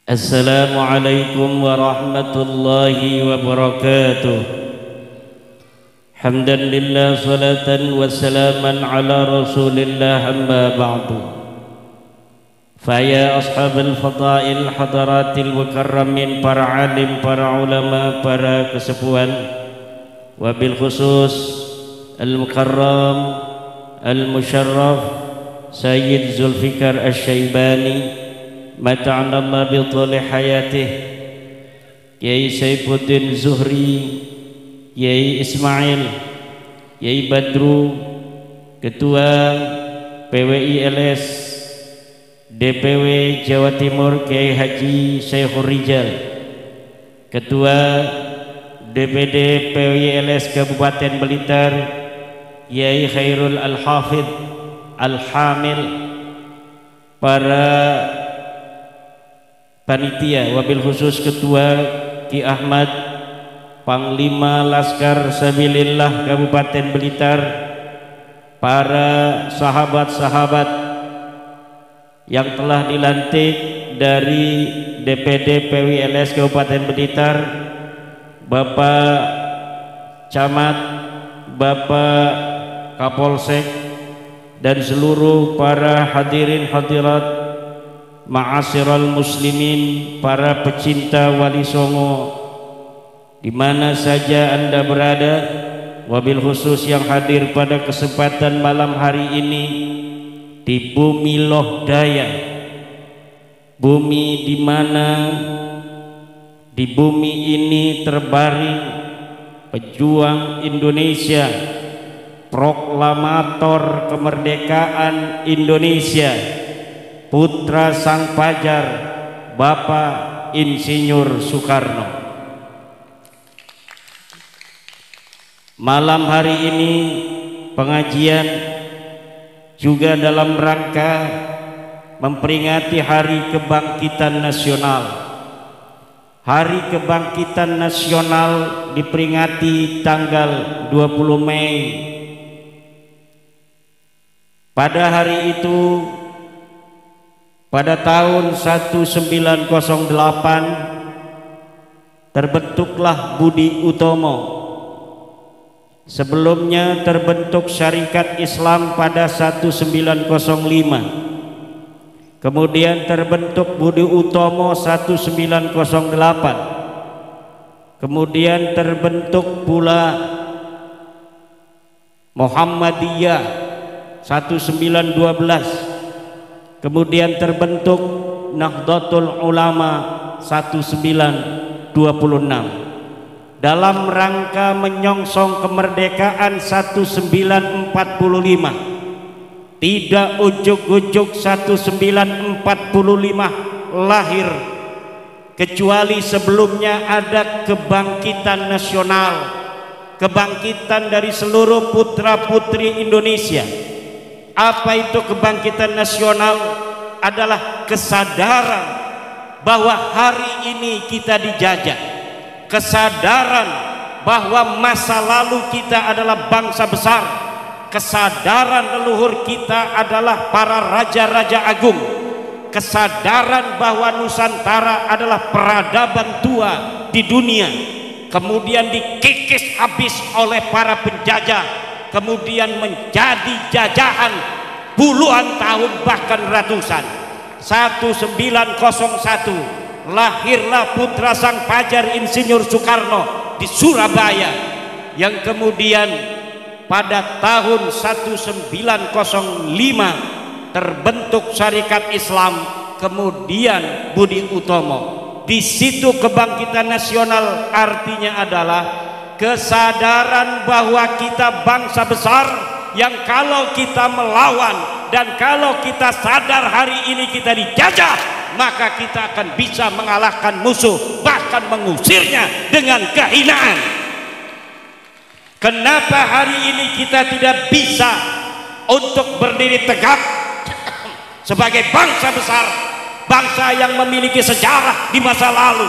Assalamualaikum warahmatullahi wabarakatuh. Hamdan lillah salatan wa salaman ala rasulillah amma ba'du. Faya ashabal fadail hadaratil mukarramin, para alim, para ulama, para kesepuhan, wabil khusus al-mukarram al-musharraf Sayyid Zulfikar Asy-Syaibani mata'ana Allah bi thali hayatih, Yai Saifuddin Zuhri, Yai Ismail, Yai Badru, Ketua PWI LS DPW Jawa Timur Kiai Haji Syekhur Rijal, Ketua DPD PWI LS Kabupaten Blitar Yai Khairul Al-Hafidh Al-Hamil, para panitia, wabil khusus Ketua Ki Ahmad, Panglima Laskar Sabilillah Kabupaten Blitar, para sahabat-sahabat yang telah dilantik dari DPD PWLS Kabupaten Blitar, Bapak Camat, Bapak Kapolsek, dan seluruh para hadirin hadirat ma'asyiral muslimin, para pecinta Wali Songo di mana saja Anda berada, wabil khusus yang hadir pada kesempatan malam hari ini di bumi Loh Daya, bumi di mana di bumi ini terbaring pejuang Indonesia, proklamator kemerdekaan Indonesia, putra sang fajar, Bapak Insinyur Soekarno. Malam hari ini pengajian juga dalam rangka memperingati Hari Kebangkitan Nasional. Hari Kebangkitan Nasional diperingati tanggal 20 Mei. Pada hari itu, pada tahun 1908 terbentuklah Budi Utomo. Sebelumnya terbentuk Syarikat Islam pada 1905. Kemudian terbentuk Budi Utomo 1908. Kemudian terbentuk pula Muhammadiyah 1912. Kemudian terbentuk Nahdlatul Ulama 1926 dalam rangka menyongsong kemerdekaan 1945. Tidak ujuk-ujuk 1945 lahir, kecuali sebelumnya ada kebangkitan nasional, kebangkitan dari seluruh putra-putri Indonesia. Apa itu kebangkitan nasional? Adalah kesadaran bahwa hari ini kita dijajah, kesadaran bahwa masa lalu kita adalah bangsa besar, kesadaran leluhur kita adalah para raja-raja agung, kesadaran bahwa Nusantara adalah peradaban tua di dunia, kemudian dikikis habis oleh para penjajah, kemudian menjadi jajahan puluhan tahun bahkan ratusan. 1901 lahirlah putra sang fajar Insinyur Soekarno di Surabaya, yang kemudian pada tahun 1905 terbentuk Syarikat Islam, kemudian Budi Utomo. Di situ kebangkitan nasional artinya adalah kesadaran bahwa kita bangsa besar yang kalau kita melawan dan kalau kita sadar hari ini kita dijajah, maka kita akan bisa mengalahkan musuh, bahkan mengusirnya dengan kehinaan. Kenapa hari ini kita tidak bisa untuk berdiri tegak sebagai bangsa besar, bangsa yang memiliki sejarah di masa lalu,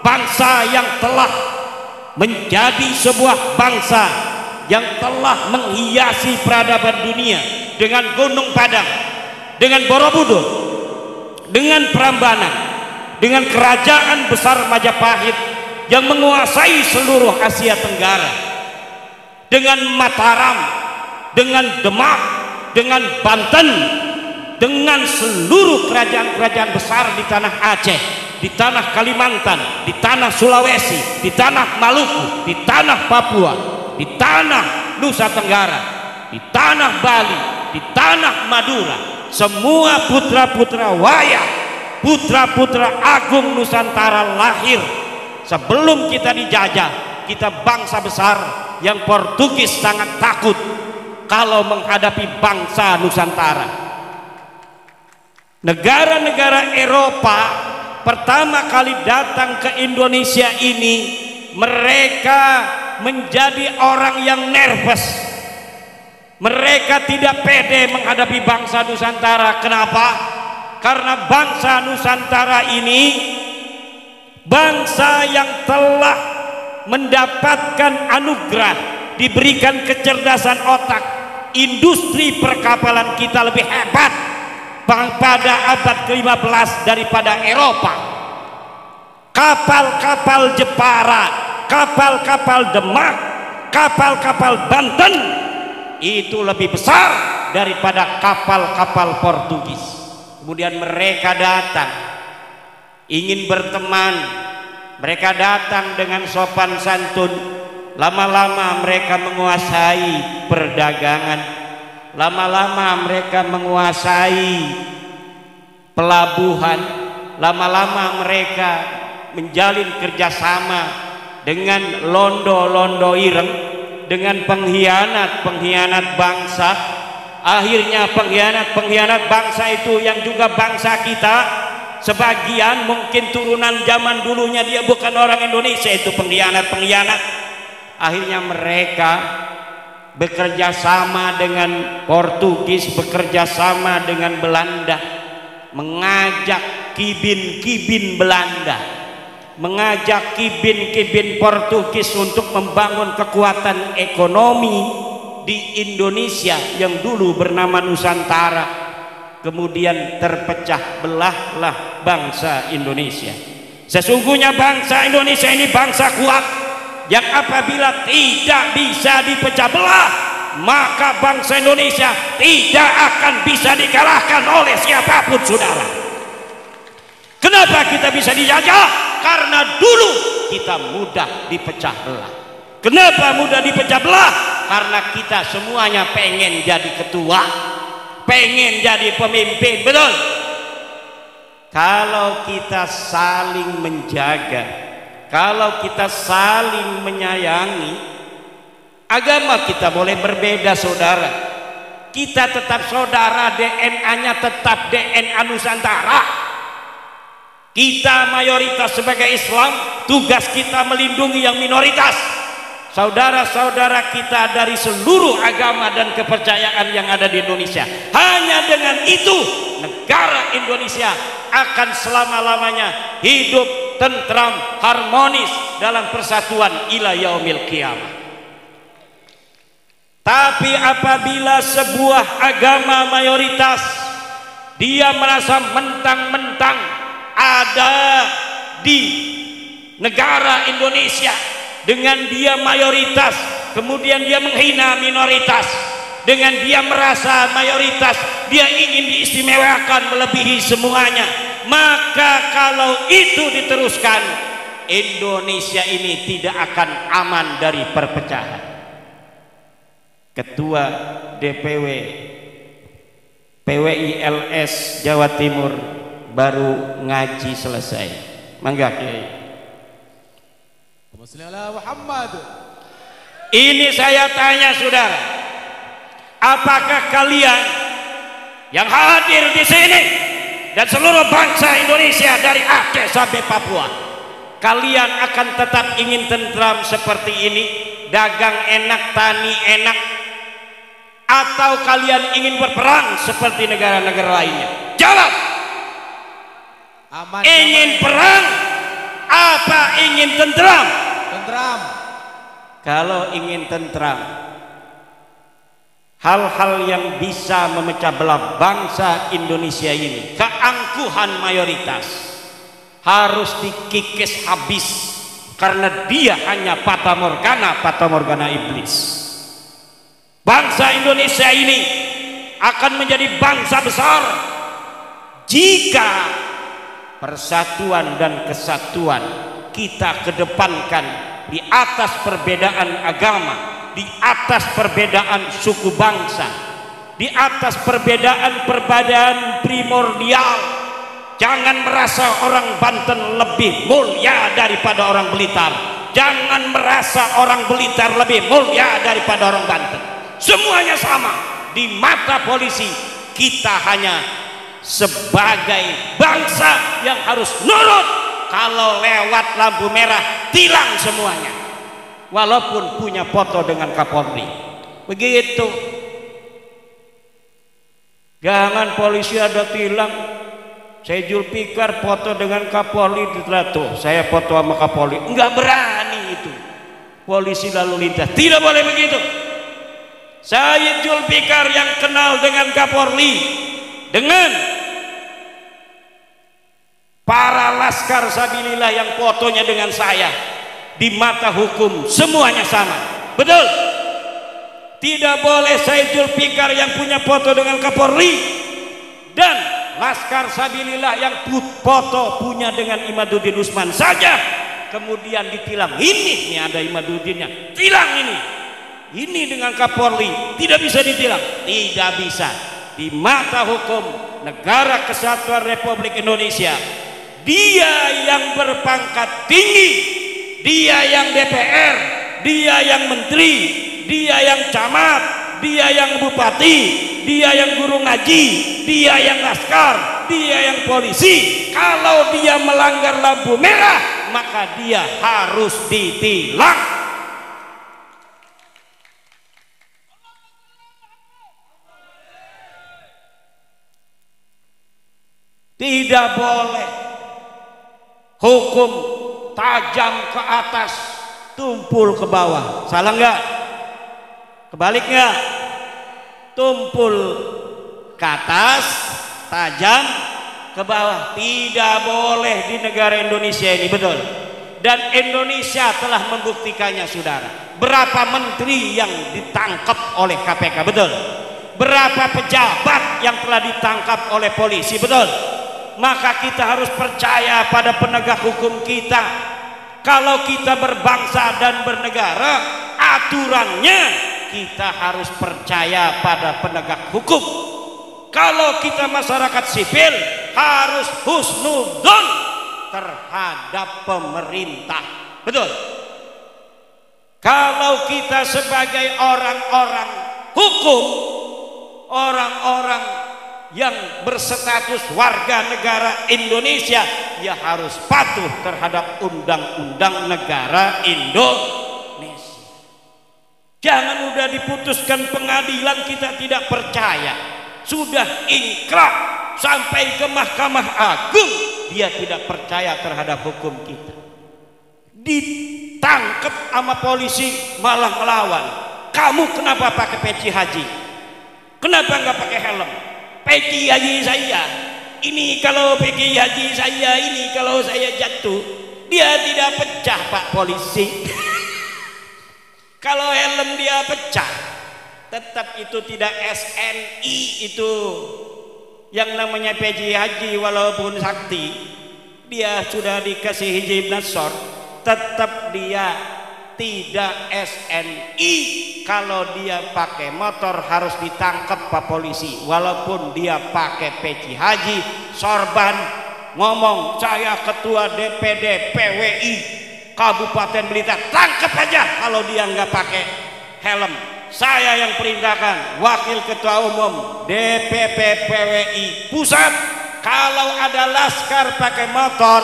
bangsa yang telah menjadi sebuah bangsa yang telah menghiasi peradaban dunia dengan Gunung Padang, dengan Borobudur, dengan Prambanan, dengan kerajaan besar Majapahit yang menguasai seluruh Asia Tenggara, dengan Mataram, dengan Demak, dengan Banten, dengan seluruh kerajaan-kerajaan besar di tanah Aceh, di tanah Kalimantan, di tanah Sulawesi, di tanah Maluku, di tanah Papua, di tanah Nusa Tenggara, di tanah Bali, di tanah Madura. Semua putra-putra wayang, putra-putra agung Nusantara lahir sebelum kita dijajah. Kita bangsa besar yang Portugis sangat takut kalau menghadapi bangsa Nusantara. Negara-negara Eropa pertama kali datang ke Indonesia ini, mereka menjadi orang yang nervous. Mereka tidak pede menghadapi bangsa Nusantara. Kenapa? Karena bangsa Nusantara ini bangsa yang telah mendapatkan anugerah, diberikan kecerdasan otak. Industri perkapalan kita lebih hebat pada abad ke-15 daripada Eropa. Kapal-kapal Jepara, kapal-kapal Demak, kapal-kapal Banten itu lebih besar daripada kapal-kapal Portugis. Kemudian mereka datang ingin berteman, mereka datang dengan sopan santun. Lama-lama mereka menguasai perdagangan, lama-lama mereka menguasai pelabuhan, lama-lama mereka menjalin kerjasama dengan londo-londo ireng, dengan pengkhianat-pengkhianat bangsa. Akhirnya pengkhianat-pengkhianat bangsa itu yang juga bangsa kita, sebagian mungkin turunan zaman dulunya dia bukan orang Indonesia, itu pengkhianat-pengkhianat. Akhirnya mereka bekerja sama dengan Portugis, bekerja sama dengan Belanda, mengajak kibin-kibin Belanda, mengajak kibin-kibin Portugis untuk membangun kekuatan ekonomi di Indonesia yang dulu bernama Nusantara. Kemudian terpecah belahlah bangsa Indonesia. Sesungguhnya bangsa Indonesia ini bangsa kuat, yang apabila tidak bisa dipecah belah, maka bangsa Indonesia tidak akan bisa dikalahkan oleh siapapun, saudara. Kenapa kita bisa dijajah? Karena dulu kita mudah dipecah belah. Kenapa mudah dipecah belah? Karena kita semuanya pengen jadi ketua, pengen jadi pemimpin, betul? Kalau kita saling menjaga, kalau kita saling menyayangi, agama kita boleh berbeda, saudara. Kita tetap saudara, DNA-nya tetap DNA Nusantara. Kita mayoritas sebagai Islam, tugas kita melindungi yang minoritas. Saudara-saudara kita dari seluruh agama dan kepercayaan yang ada di Indonesia. Hanya dengan itu negara Indonesia akan selama-lamanya hidup tentram, harmonis dalam persatuan ila yaumil qiyamah. Tapi apabila sebuah agama mayoritas dia merasa mentang-mentang ada di negara Indonesia, dengan dia mayoritas, kemudian dia menghina minoritas, dengan dia merasa mayoritas dia ingin diistimewakan melebihi semuanya, maka kalau itu diteruskan, Indonesia ini tidak akan aman dari perpecahan. Ketua DPW PWILS Jawa Timur baru ngaji selesai. Mangga Kiai. Muhammad. Ini saya tanya saudara, apakah kalian yang hadir di sini dan seluruh bangsa Indonesia dari Aceh sampai Papua, kalian akan tetap ingin tentram seperti ini, dagang enak, tani enak, atau kalian ingin berperang seperti negara-negara lainnya? Jawab. Aman, ingin perang apa ingin tentram? Tentram. Kalau ingin tentram, hal-hal yang bisa memecah belah bangsa Indonesia ini, keangkuhan mayoritas, harus dikikis habis, karena dia hanya fata morgana iblis. Bangsa Indonesia ini akan menjadi bangsa besar jika persatuan dan kesatuan kita kedepankan di atas perbedaan agama, di atas perbedaan suku bangsa, di atas perbedaan primordial. Jangan merasa orang Banten lebih mulia daripada orang Blitar, jangan merasa orang Blitar lebih mulia daripada orang Banten. Semuanya sama di mata polisi. Kita hanya sebagai bangsa yang harus nurut. Kalau lewat lampu merah, tilang semuanya, walaupun punya foto dengan Kapolri. Begitu. Jangan polisi ada tilang, saya Zulfikar foto dengan Kapolri, tuh saya foto sama Kapolri. Enggak berani itu polisi lalu lintas, tidak boleh begitu. Saya Zulfikar yang kenal dengan Kapolri, dengan para laskar sabilillah yang fotonya dengan saya, di mata hukum semuanya sama. Betul? Tidak boleh saya Zulfikar yang punya foto dengan Kapolri dan laskar sabilillah yang foto punya dengan Imaduddin Usman saja kemudian ditilang. Ini nih ada Imaduddinnya, tilang ini dengan Kapolri tidak bisa ditilang. Tidak bisa. Di mata hukum negara kesatuan Republik Indonesia, dia yang berpangkat tinggi, dia yang DPR, dia yang menteri, dia yang camat, dia yang bupati, dia yang guru ngaji, dia yang laskar, dia yang polisi. Kalau dia melanggar lampu merah, maka dia harus ditilang. Tidak boleh hukum tajam ke atas, tumpul ke bawah. Salah enggak? Kebalik enggak? Tumpul ke atas, tajam ke bawah. Tidak boleh di negara Indonesia ini, betul. Dan Indonesia telah membuktikannya, saudara. Berapa menteri yang ditangkap oleh KPK, betul. Berapa pejabat yang telah ditangkap oleh polisi, betul. Maka kita harus percaya pada penegak hukum kita. Kalau kita berbangsa dan bernegara, aturannya kita harus percaya pada penegak hukum. Kalau kita masyarakat sipil, harus husnudzon terhadap pemerintah, betul. Kalau kita sebagai orang-orang hukum, orang-orang yang berstatus warga negara Indonesia, ya harus patuh terhadap undang-undang negara Indonesia. Jangan udah diputuskan pengadilan kita tidak percaya, sudah ingkrah sampai ke Mahkamah Agung, dia tidak percaya terhadap hukum kita. Ditangkap sama polisi malah melawan. Kamu kenapa pakai peci haji? Kenapa nggak pakai helm? Peci haji saya ini, kalau peci haji saya ini, kalau saya jatuh dia tidak pecah Pak polisi. Kalau helm dia pecah, tetap itu tidak SNI, itu yang namanya peci haji walaupun sakti, dia sudah dikasih hijab nasor, tetap dia tidak SNI. Kalau dia pakai motor harus ditangkap Pak polisi, walaupun dia pakai peci haji, sorban, ngomong saya ketua DPD PWI Kabupaten Blitar, tangkap aja kalau dia nggak pakai helm. Saya yang perintahkan, wakil ketua umum DPP PWI pusat, kalau ada laskar pakai motor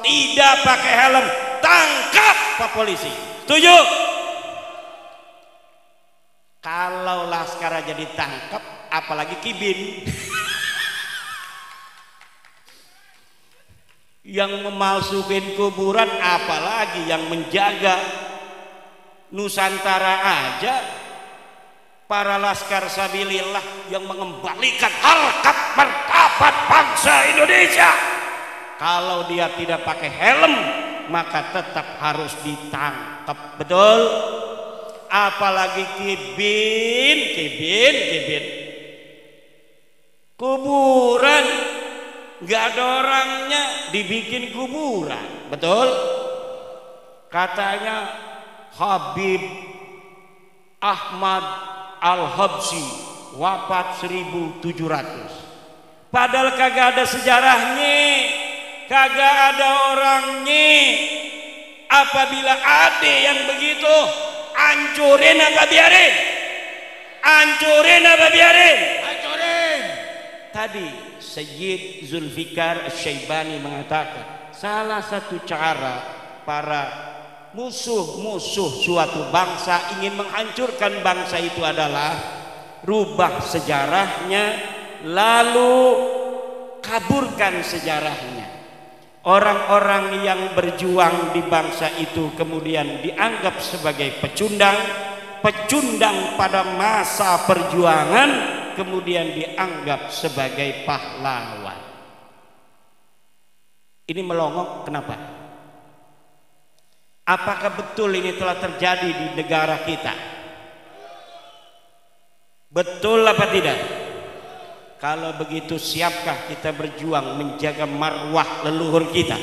tidak pakai helm, tangkap Pak polisi. Setuju? Kalau laskar aja ditangkap, apalagi kibin. Yang memalsukan kuburan, apalagi yang menjaga Nusantara aja. Para laskar sabilillah yang mengembalikan harkat martabat bangsa Indonesia. Kalau dia tidak pakai helm maka tetap harus ditangkap, betul? Apalagi kibin kuburan, nggak ada orangnya dibikin kuburan, betul? Katanya Habib Ahmad Al-Habsyi wafat 1700, padahal kagak ada sejarahnya, kagak ada orangnya. Apabila ada yang begitu, hancurin apa biarin? Hancurin apa biarin? Hancurin. Tadi Sayyid Zulfikar Asy-Syaibani mengatakan salah satu cara para musuh-musuh suatu bangsa ingin menghancurkan bangsa itu adalah rubah sejarahnya lalu kaburkan sejarahnya. Orang-orang yang berjuang di bangsa itu kemudian dianggap sebagai pecundang pada masa perjuangan, kemudian dianggap sebagai pahlawan. Ini melongok kenapa? Apakah betul ini telah terjadi di negara kita? Betul apa tidak? Kalau begitu, siapkah kita berjuang menjaga marwah leluhur kita?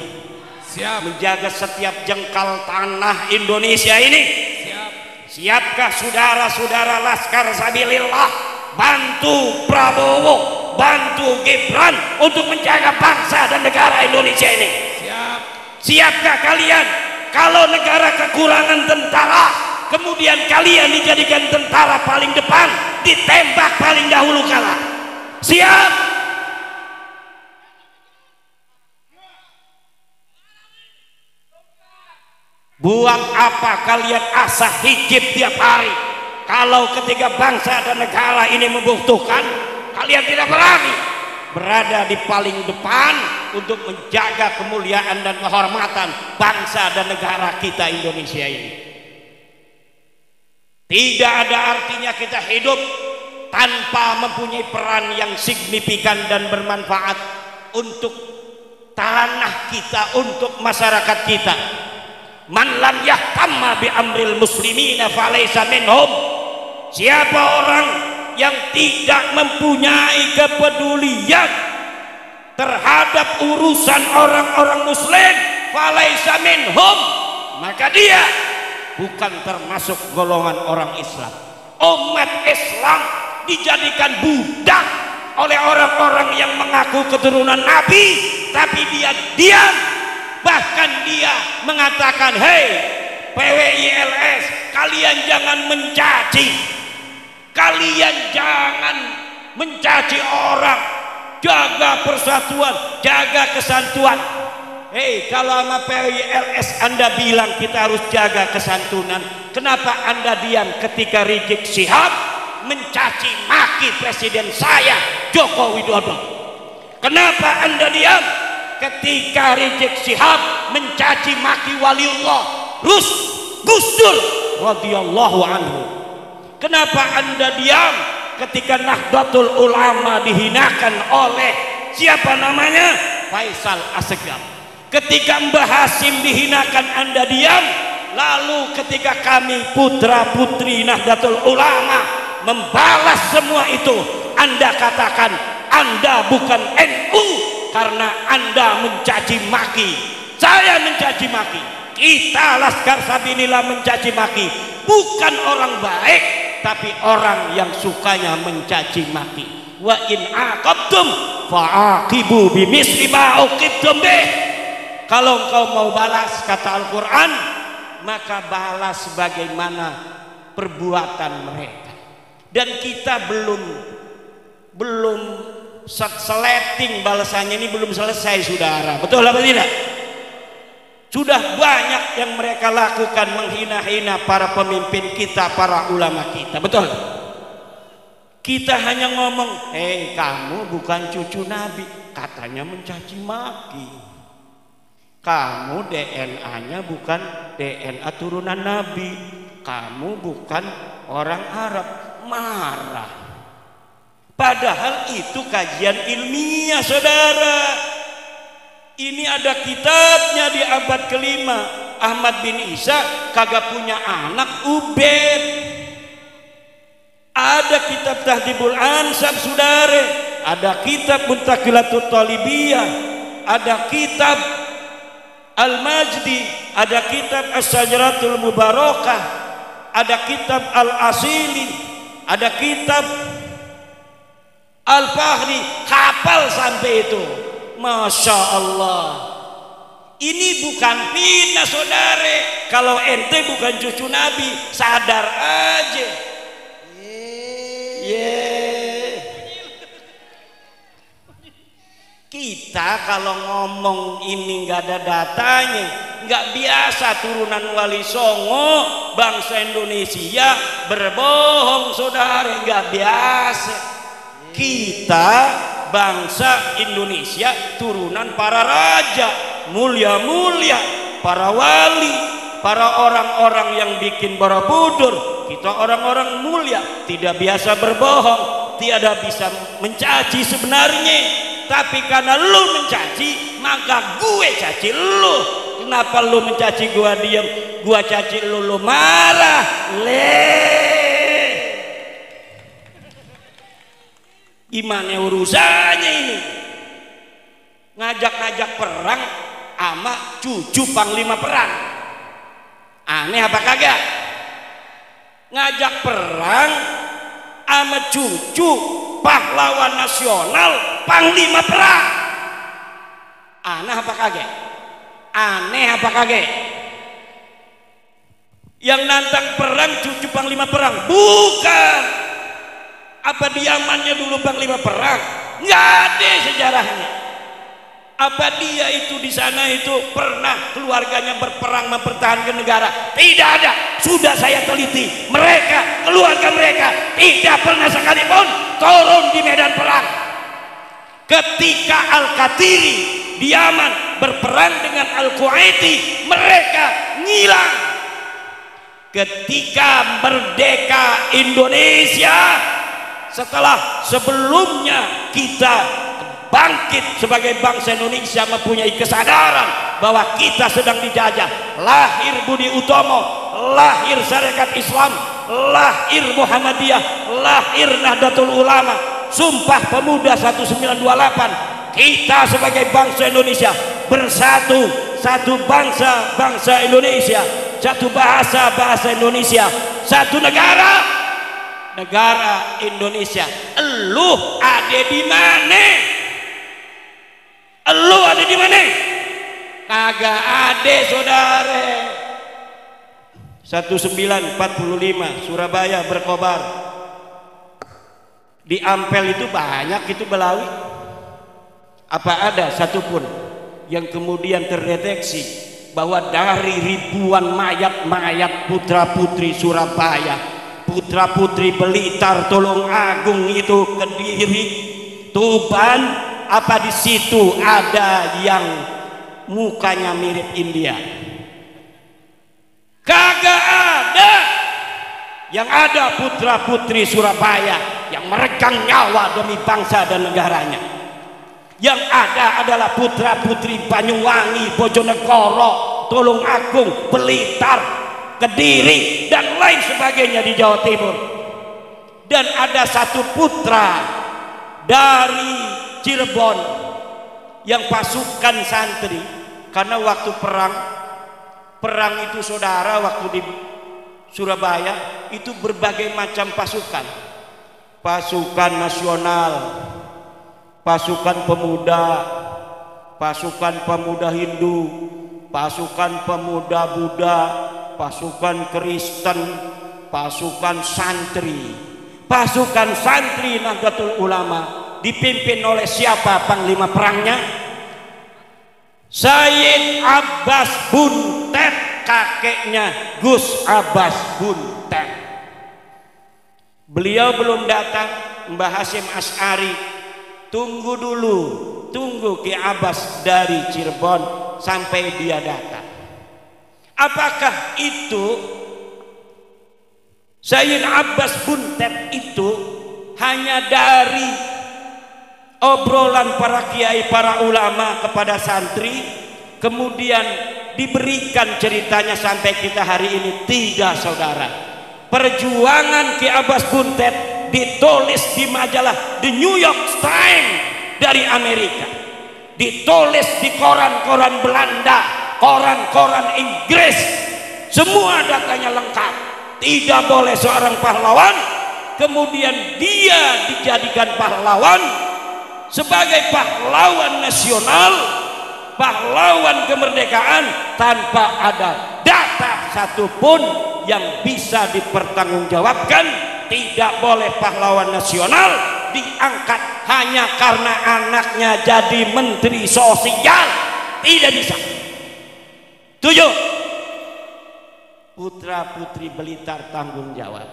Siap. Menjaga setiap jengkal tanah Indonesia ini? Siap. Siapkah saudara-saudara Laskar Sabilillah bantu Prabowo, bantu Gibran untuk menjaga bangsa dan negara Indonesia ini? Siap. Siapkah kalian kalau negara kekurangan tentara, kemudian kalian dijadikan tentara paling depan, ditembak paling dahulu kalah? Siap. Buat apa kalian asah hijib tiap hari kalau ketika bangsa dan negara ini membutuhkan kalian tidak berani berada di paling depan untuk menjaga kemuliaan dan kehormatan bangsa dan negara kita Indonesia ini? Tidak ada artinya kita hidup tanpa mempunyai peran yang signifikan dan bermanfaat untuk tanah kita, untuk masyarakat kita. Man lam yahtamma bi amril muslimina falaysa minhum. Siapa orang yang tidak mempunyai kepedulian terhadap urusan orang-orang muslim, falaysa minhum, maka dia bukan termasuk golongan orang Islam. Umat Islam dijadikan budak oleh orang-orang yang mengaku keturunan Nabi, tapi dia diam. Bahkan dia mengatakan, hei PWILS, kalian jangan mencaci, kalian jangan mencaci orang, jaga persatuan, jaga kesantuan. Hei, kalau sama PWILS Anda bilang kita harus jaga kesantunan, kenapa Anda diam ketika Rizik Syihab mencaci maki presiden saya Joko Widodo? Kenapa Anda diam ketika Rizik Syihab mencaci maki waliullah Gus Dur radhiyallahu anhu? Kenapa Anda diam ketika Nahdlatul Ulama dihinakan oleh siapa namanya? Faisal Assegaf. Ketika Mbah Hasim dihinakan Anda diam. Lalu ketika kami putra putri Nahdlatul Ulama membalas semua itu, Anda katakan Anda bukan NU karena Anda mencaci maki. Saya mencaci maki, kita Laskar Sabilillah mencaci maki, bukan orang baik tapi orang yang sukanya mencaci maki. Wa in aqabtum fa'aqibu bimisli ma uqibtum bih. Kalau engkau mau balas, kata Al-Quran, maka balas sebagaimana perbuatan mereka. Dan kita belum seleting balasannya, ini belum selesai saudara, betul apa tidak? Sudah banyak yang mereka lakukan, menghina-hina para pemimpin kita, para ulama kita, betul? Kita hanya ngomong, hei kamu bukan cucu Nabi, katanya mencaci maki. Kamu DNA-nya bukan DNA turunan Nabi, kamu bukan orang Arab, marah. Padahal itu kajian ilmiah saudara. Ini ada kitabnya di abad kelima. Ahmad bin Isa kagak punya anak, Ubed. Ada kitab Tahdhibul Ansab, saudara. Ada kitab Muntaqilatul Talibiyah. Ada kitab Al-Majdi. Ada kitab As-Sajaratul Mubarakah. Ada kitab Al-Asili. Ada kitab Al-Fahri. Hafal sampai itu. Masya Allah. Ini bukan fitnah, saudara. Kalau ente bukan cucu Nabi, sadar aja. Kita kalau ngomong ini nggak ada datanya, nggak biasa turunan Wali Songo, bangsa Indonesia berbohong, saudara, nggak biasa. Kita bangsa Indonesia turunan para raja mulia-mulia, para wali, para orang-orang yang bikin Borobudur. Kita orang-orang mulia, tidak biasa berbohong, tidak bisa mencaci sebenarnya. Tapi karena lu mencaci, maka gue caci lu. Kenapa lu mencaci gua diam, gua caci lu marah? Gimana urusannya ini? Ngajak-ngajak perang sama cucu panglima perang. Aneh apa kagak? Ngajak perang sama cucu pahlawan nasional panglima perang. Aneh apa kagak? Aneh apa kagak? Yang nantang perang cucu panglima perang? Bukan. Apa diamannya dulu panglima perang? Nggak ada sejarahnya. Apa dia itu di sana itu pernah keluarganya berperang mempertahankan negara? Tidak ada. Sudah saya teliti. Mereka, keluarga mereka tidak pernah sekalipun turun di medan perang. Ketika Al-Qatiri di Yaman berperang dengan Al-Quwaiti, mereka ngilang. Ketika merdeka Indonesia, setelah sebelumnya kita bangkit sebagai bangsa Indonesia, mempunyai kesadaran bahwa kita sedang dijajah, lahir Budi Utomo, lahir Sarekat Islam, lahir Muhammadiyah, lahir Nahdlatul Ulama, Sumpah Pemuda 1928. Kita sebagai bangsa Indonesia bersatu, satu bangsa, bangsa Indonesia, satu bahasa, bahasa Indonesia, satu negara, negara Indonesia. Elu ada di mana? Elu ada di mana? Kagak ada, saudara. 1945 Surabaya berkobar. Di Ampel itu banyak itu Belawi. Apa ada satupun yang kemudian terdeteksi bahwa dari ribuan mayat-mayat putra-putri Surabaya, putra-putri Blitar, Tulungagung, itu Kediri, Tuban, apa di situ ada yang mukanya mirip India? Kagak ada. Yang ada putra-putri Surabaya yang meregang nyawa demi bangsa dan negaranya. Yang ada adalah putra-putri Banyuwangi, Bojonegoro, Tulungagung, Blitar, Kediri, dan lain sebagainya di Jawa Timur. Dan ada satu putra dari Cirebon yang pasukan santri, karena waktu perang itu, saudara, waktu di Surabaya itu berbagai macam pasukan, pasukan nasional, pasukan pemuda, pasukan pemuda Hindu, pasukan pemuda Buddha, pasukan Kristen, pasukan santri. Pasukan santri Nahdlatul Ulama dipimpin oleh siapa panglima perangnya? Sayyid Abbas Buntet, kakeknya Gus Abbas Buntet. Beliau belum datang, Mbah Hasyim Asy'ari. Tunggu dulu, tunggu Ki Abbas dari Cirebon sampai dia datang. Apakah itu Sayyid Abbas Buntet itu hanya dari obrolan para kiai, para ulama kepada santri, kemudian diberikan ceritanya sampai kita hari ini. Tidak, saudara. Perjuangan Ki Abbas Buntet ditulis di majalah The New York Times dari Amerika, ditulis di koran-koran Belanda, koran-koran Inggris, semua datanya lengkap. Tidak boleh seorang pahlawan kemudian dia dijadikan pahlawan sebagai pahlawan nasional, pahlawan kemerdekaan tanpa ada data satupun yang bisa dipertanggungjawabkan. Tidak boleh pahlawan nasional diangkat hanya karena anaknya jadi menteri sosial. Tidak bisa. 7. Putra putri Blitar tanggung jawab.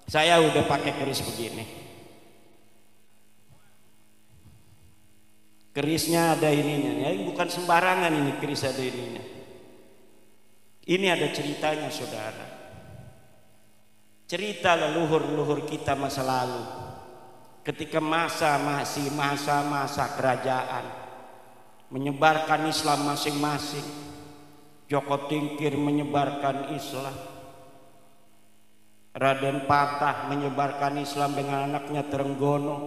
Saya udah pakai keris begini. Kerisnya ada ininya, ya, bukan sembarangan ini keris ada ininya. Ini ada ceritanya, saudara. Cerita leluhur-leluhur kita masa lalu, ketika masih masa kerajaan, menyebarkan Islam masing-masing. Joko Tingkir menyebarkan Islam, Raden Patah menyebarkan Islam dengan anaknya Trenggono.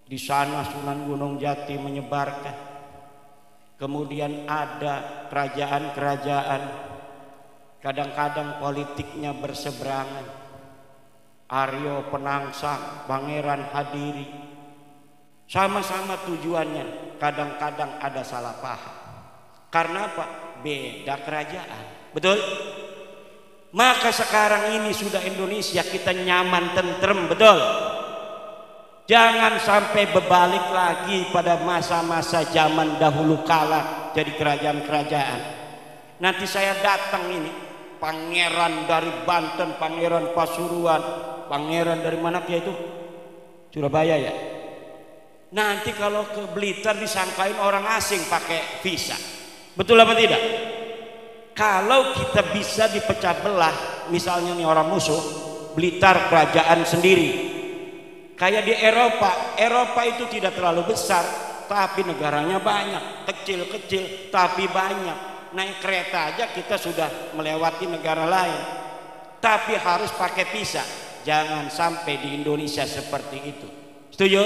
Di sana Sunan Gunung Jati menyebarkan. Kemudian ada kerajaan-kerajaan, kadang-kadang politiknya berseberangan. Aryo Penangsang, Pangeran Hadiri, sama-sama tujuannya, kadang-kadang ada salah paham. Karena apa? Beda kerajaan. Betul? Maka sekarang ini sudah Indonesia kita nyaman, tentrem, betul? Jangan sampai berbalik lagi pada masa-masa zaman dahulu kala jadi kerajaan-kerajaan. Nanti saya datang ini, pangeran dari Banten, pangeran Pasuruan, pangeran dari mana ya itu? Surabaya ya. Nanti kalau ke Blitar disangkain orang asing pakai visa. Betul apa tidak? Kalau kita bisa dipecah belah, misalnya nih orang musuh, Blitar kerajaan sendiri. Kayak di Eropa itu tidak terlalu besar, tapi negaranya banyak, kecil-kecil tapi banyak. Naik kereta aja kita sudah melewati negara lain, tapi harus pakai visa. Jangan sampai di Indonesia seperti itu. Setuju?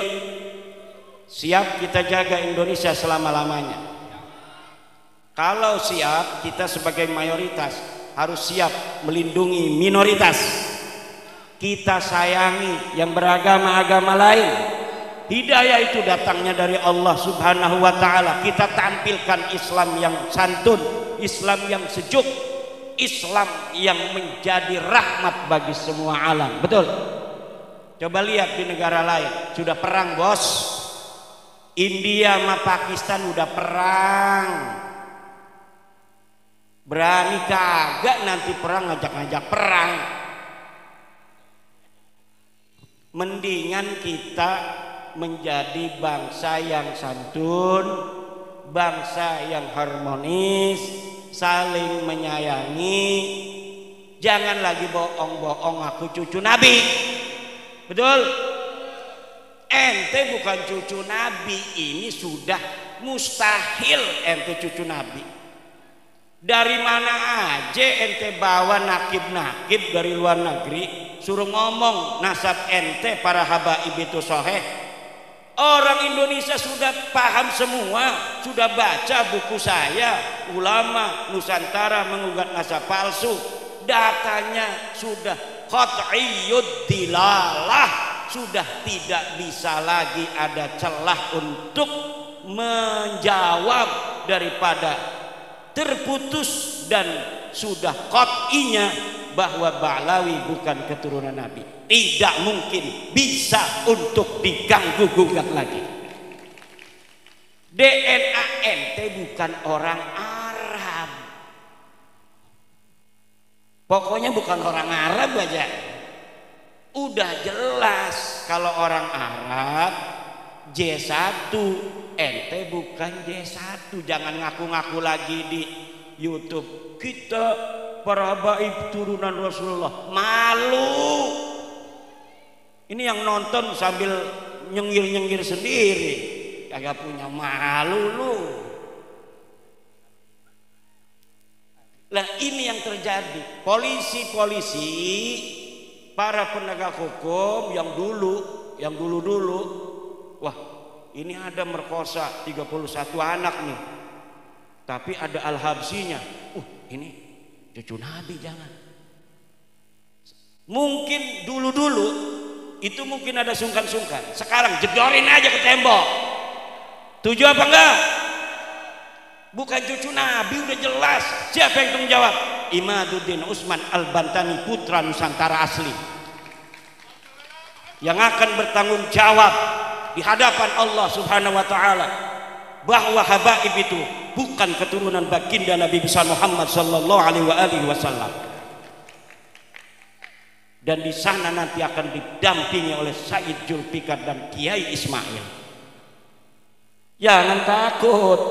Siap kita jaga Indonesia selama-lamanya. Kalau siap, kita sebagai mayoritas harus siap melindungi minoritas. Kita sayangi yang beragama-agama lain. Hidayah itu datangnya dari Allah Subhanahu wa ta'ala. Kita tampilkan Islam yang santun, Islam yang sejuk, Islam yang menjadi rahmat bagi semua alam. Betul? Coba lihat di negara lain, sudah perang bos. India sama Pakistan udah perang. Berani kagak nanti perang ngajak-ngajak perang. Mendingan kita menjadi bangsa yang santun, bangsa yang harmonis, saling menyayangi. Jangan lagi bohong-bohong aku cucu Nabi. Betul? Ente bukan cucu Nabi, ini sudah mustahil ente cucu Nabi. Dari mana aja ente bawa nakib-nakib dari luar negeri, suruh ngomong nasab ente para habaib itu soheh. Orang Indonesia sudah paham semua, sudah baca buku saya, ulama Nusantara mengugat nasab palsu. Datanya sudah qat'iyyud dilalah, sudah tidak bisa lagi ada celah untuk menjawab daripada terputus, dan sudah qat'inya bahwa Ba'lawi bukan keturunan Nabi. Tidak mungkin bisa untuk diganggu-gugat lagi. DNA ente bukan orang Arab. Pokoknya bukan orang Arab aja. Udah jelas kalau orang Arab J1, ente bukan J1. Jangan ngaku-ngaku lagi di YouTube. Kita para habaib turunan Rasulullah. Malu. Ini yang nonton sambil nyengir-nyengir sendiri, kagak punya malu lu. Lah ini yang terjadi. Polisi-polisi, para penegak hukum yang dulu, wah ini ada merkosa 31 anak nih, tapi ada al-habsinya. Ini cucu Nabi, jangan. Mungkin dulu itu mungkin ada sungkan-sungkan. Sekarang jedorin aja ke tembok. Tujuh apa enggak? Bukan cucu Nabi, udah jelas. Siapa yang tanggung jawab? Imaduddin Usman Al-Bantani, putra Nusantara asli, yang akan bertanggung jawab di hadapan Allah Subhanahu wa taala bahwa habaib itu bukan keturunan baginda Nabi besar Muhammad sallallahu alaihi wasallam. Dan di sana nanti akan didampingi oleh Said Zulfikar dan Kiai Ismail. Jangan takut.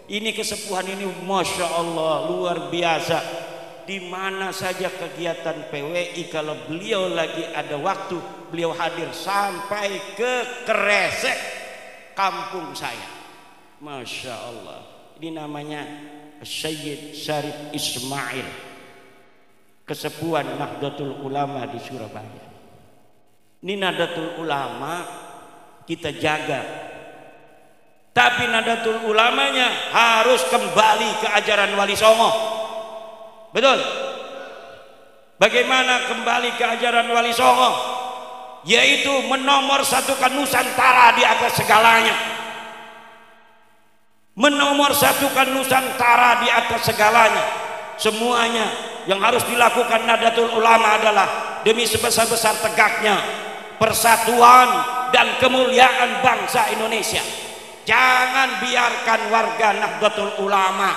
Ini kesepuhan ini Masya Allah luar biasa. Di mana saja kegiatan PWI, kalau beliau lagi ada waktu, beliau hadir sampai ke Kresek, kampung saya. Masya Allah. Ini namanya Sayyid Syarif Ismail, kesepuhan Nahdlatul Ulama di Surabaya. Ini Nahdlatul Ulama kita jaga. Tapi Nahdlatul Ulamanya harus kembali ke ajaran Wali Songo. Betul? Bagaimana kembali ke ajaran Wali Songo? Yaitu menomorsatukan Nusantara di atas segalanya. Menomorsatukan Nusantara di atas segalanya. Semuanya yang harus dilakukan Nahdlatul Ulama adalah demi sebesar-besar tegaknya persatuan dan kemuliaan bangsa Indonesia. Jangan biarkan warga Nahdlatul Ulama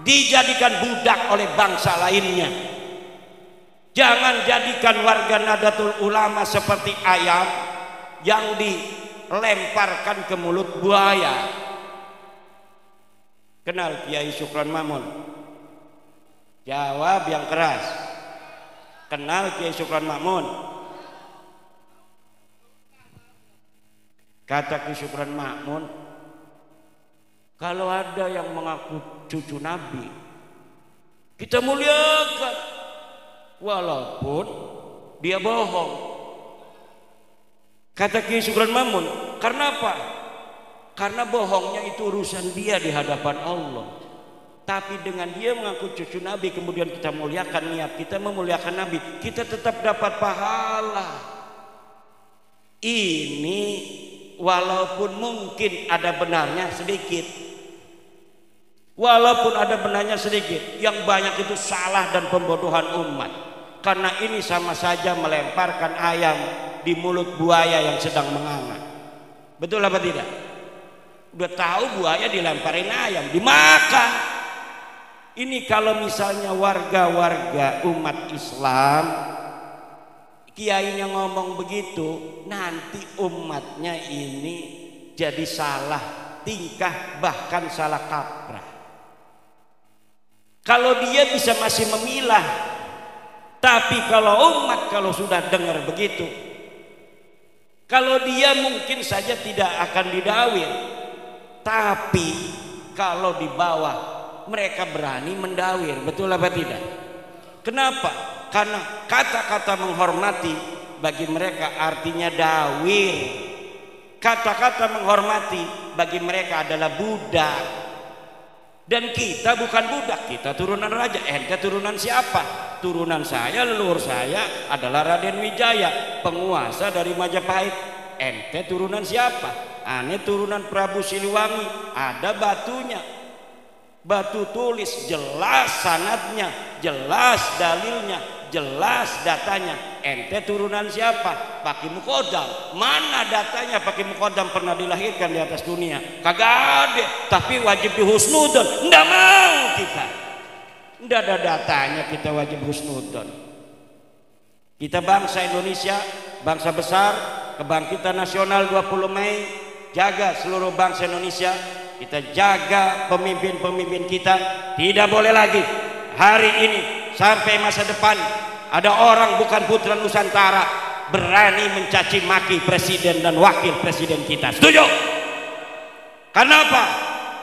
dijadikan budak oleh bangsa lainnya. Jangan jadikan warga Nahdlatul Ulama seperti ayam yang dilemparkan ke mulut buaya. Kenal Kiai Syukron Mamun? Jawab yang keras. Kenal Kiai Syukron Mamun? Kata Kiai Syukron Mamun, kalau ada yang mengaku cucu Nabi, kita muliakan walaupun dia bohong. Kata Kiai Syukron Mamun, karena apa? Karena bohongnya itu urusan dia di hadapan Allah. Tapi dengan dia mengaku cucu Nabi, kemudian kita muliakan, niat kita memuliakan Nabi, kita tetap dapat pahala. Ini walaupun mungkin ada benarnya sedikit. Walaupun ada benarnya sedikit, yang banyak itu salah dan pembodohan umat. Karena ini sama saja melemparkan ayam di mulut buaya yang sedang menganga. Betul apa tidak? Udah tahu buaya dilemparin ayam, dimakan. Ini kalau misalnya warga-warga umat Islam, kiainya ngomong begitu, nanti umatnya ini jadi salah tingkah, bahkan salah kaprah. Kalau dia bisa masih memilah, tapi kalau umat kalau sudah dengar begitu, kalau dia mungkin saja tidak akan didawir, tapi kalau di bawah mereka berani mendawir. Betul apa tidak? Kenapa? Karena kata-kata menghormati bagi mereka artinya dawir. Kata-kata menghormati bagi mereka adalah budak. Dan kita bukan budak, kita turunan raja. Ente turunan siapa? Turunan saya, leluhur saya adalah Raden Wijaya, penguasa dari Majapahit. Ente turunan siapa? Ane turunan Prabu Siliwangi. Ada batunya, batu tulis, jelas sanadnya, jelas dalilnya, jelas datanya. Ente turunan siapa? Pak Mukodam. Mana datanya Pak Mukodam pernah dilahirkan di atas dunia? Kagak ada. Tapi wajib dihusnudon. Nggak mau kita. Nggak ada datanya, kita wajib husnudon. Kita bangsa Indonesia, bangsa besar, kebangkitan nasional 20 Mei. Jaga seluruh bangsa Indonesia. Kita jaga pemimpin-pemimpin kita. Tidak boleh lagi hari ini sampai masa depan ada orang bukan putra Nusantara berani mencaci maki presiden dan wakil presiden kita. Setuju? Kenapa?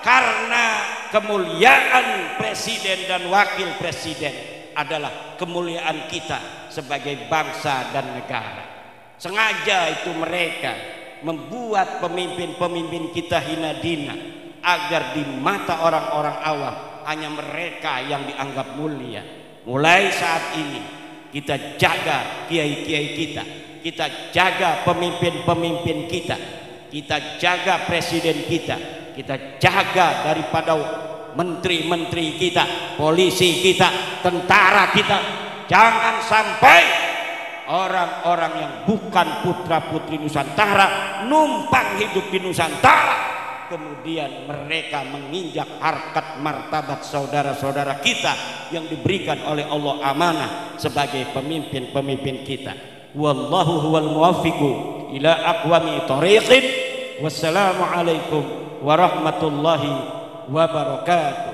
Karena kemuliaan presiden dan wakil presiden adalah kemuliaan kita sebagai bangsa dan negara. Sengaja itu mereka membuat pemimpin-pemimpin kita hina dina agar di mata orang-orang awam hanya mereka yang dianggap mulia. Mulai saat ini kita jaga kiai-kiai kita jaga pemimpin-pemimpin kita jaga presiden kita jaga daripada menteri-menteri kita, polisi kita, tentara kita. Jangan sampai orang-orang yang bukan putra-putri Nusantara numpang hidup di Nusantara, kemudian mereka menginjak harkat martabat saudara-saudara kita yang diberikan oleh Allah amanah sebagai pemimpin-pemimpin kita. Wallahu huwal muwaffiqu ila aqwami thariqin. Wassalamu alaikum warahmatullahi wabarakatuh.